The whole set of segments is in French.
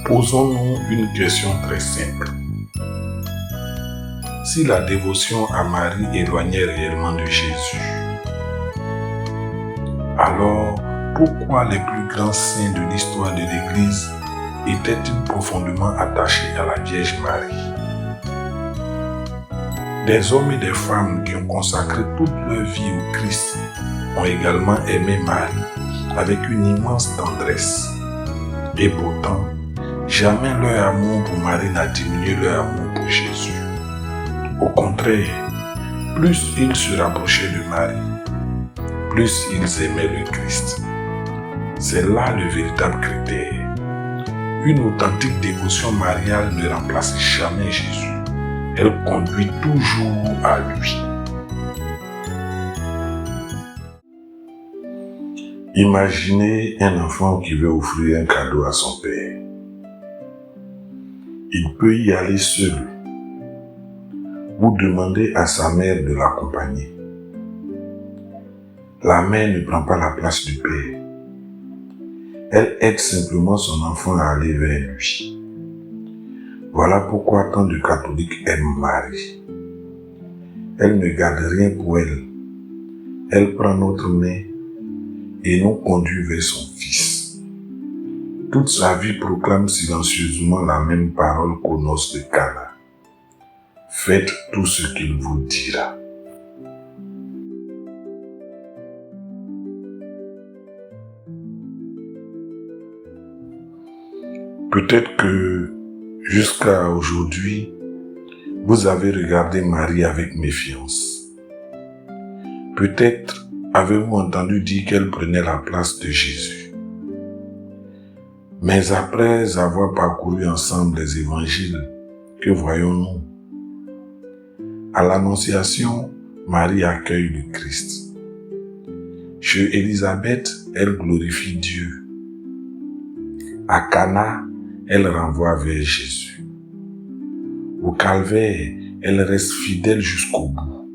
Posons-nous une question très simple. Si la dévotion à Marie éloignait réellement de Jésus, alors pourquoi les plus grands saints de l'histoire de l'Église étaient-ils profondément attachés à la Vierge Marie? Des hommes et des femmes qui ont consacré toute leur vie au Christ ont également aimé Marie avec une immense tendresse. Et pourtant, jamais leur amour pour Marie n'a diminué leur amour pour Jésus. Au contraire, plus ils se rapprochaient de Marie, plus ils aimaient le Christ. C'est là le véritable critère. Une authentique dévotion mariale ne remplace jamais Jésus. Elle conduit toujours à lui. Imaginez un enfant qui veut offrir un cadeau à son père. Il peut y aller seul. Vous demandez à sa mère de l'accompagner. La mère ne prend pas la place du père. Elle aide simplement son enfant à aller vers lui. Voilà pourquoi tant de catholiques aiment Marie. Elle ne garde rien pour elle. Elle prend notre main et nous conduit vers son Fils. Toute sa vie proclame silencieusement la même parole qu'aux noces de Cana. Faites tout ce qu'il vous dira. Peut-être que jusqu'à aujourd'hui, vous avez regardé Marie avec méfiance. Peut-être avez-vous entendu dire qu'elle prenait la place de Jésus. Mais après avoir parcouru ensemble les évangiles, que voyons-nous? À l'Annonciation, Marie accueille le Christ. Chez Élisabeth, elle glorifie Dieu. À Cana, elle renvoie vers Jésus. Au calvaire, elle reste fidèle jusqu'au bout.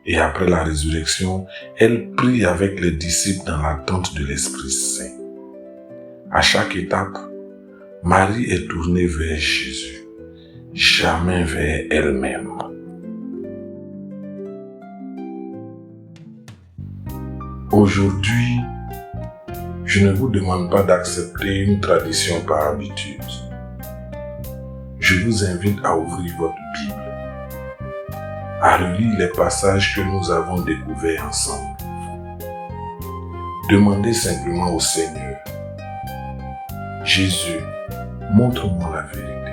Et après la résurrection, elle prie avec les disciples dans l'attente de l'Esprit Saint. À chaque étape, Marie est tournée vers Jésus, jamais vers elle-même. Aujourd'hui, je ne vous demande pas d'accepter une tradition par habitude. Je vous invite à ouvrir votre Bible, à relire les passages que nous avons découverts ensemble. Demandez simplement au Seigneur: Jésus, montre-moi la vérité.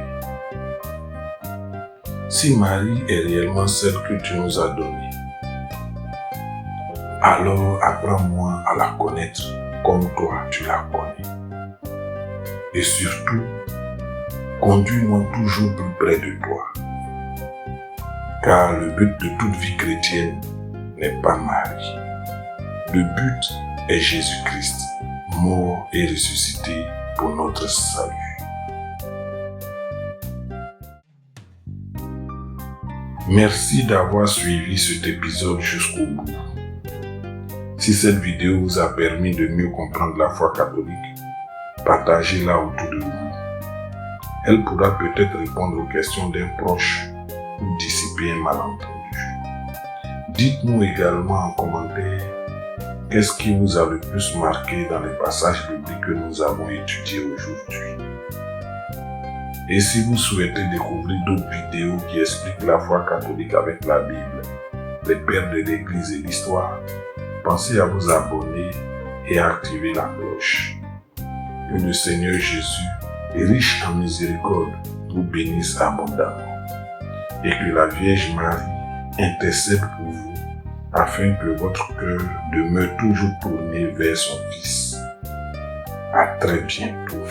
Si Marie est réellement celle que tu nous as donnée, alors apprends-moi à la connaître comme toi tu la connais. Et surtout, conduis-moi toujours plus près de toi. Car le but de toute vie chrétienne n'est pas Marie. Le but est Jésus-Christ, mort et ressuscité pour notre salut. Merci d'avoir suivi cet épisode jusqu'au bout. Si cette vidéo vous a permis de mieux comprendre la foi catholique, partagez-la autour de vous. Elle pourra peut-être répondre aux questions d'un proche ou dissiper un malentendu. Dites-nous également en commentaire qu'est-ce qui vous a le plus marqué dans les passages bibliques que nous avons étudiés aujourd'hui. Et si vous souhaitez découvrir d'autres vidéos qui expliquent la foi catholique avec la Bible, les pères de l'Église et l'histoire, pensez à vous abonner et à activer la cloche. Que le Seigneur Jésus, riche en miséricorde, vous bénisse abondamment. Et que la Vierge Marie intercède pour vous, afin que votre cœur demeure toujours tourné vers son Fils. À très bientôt.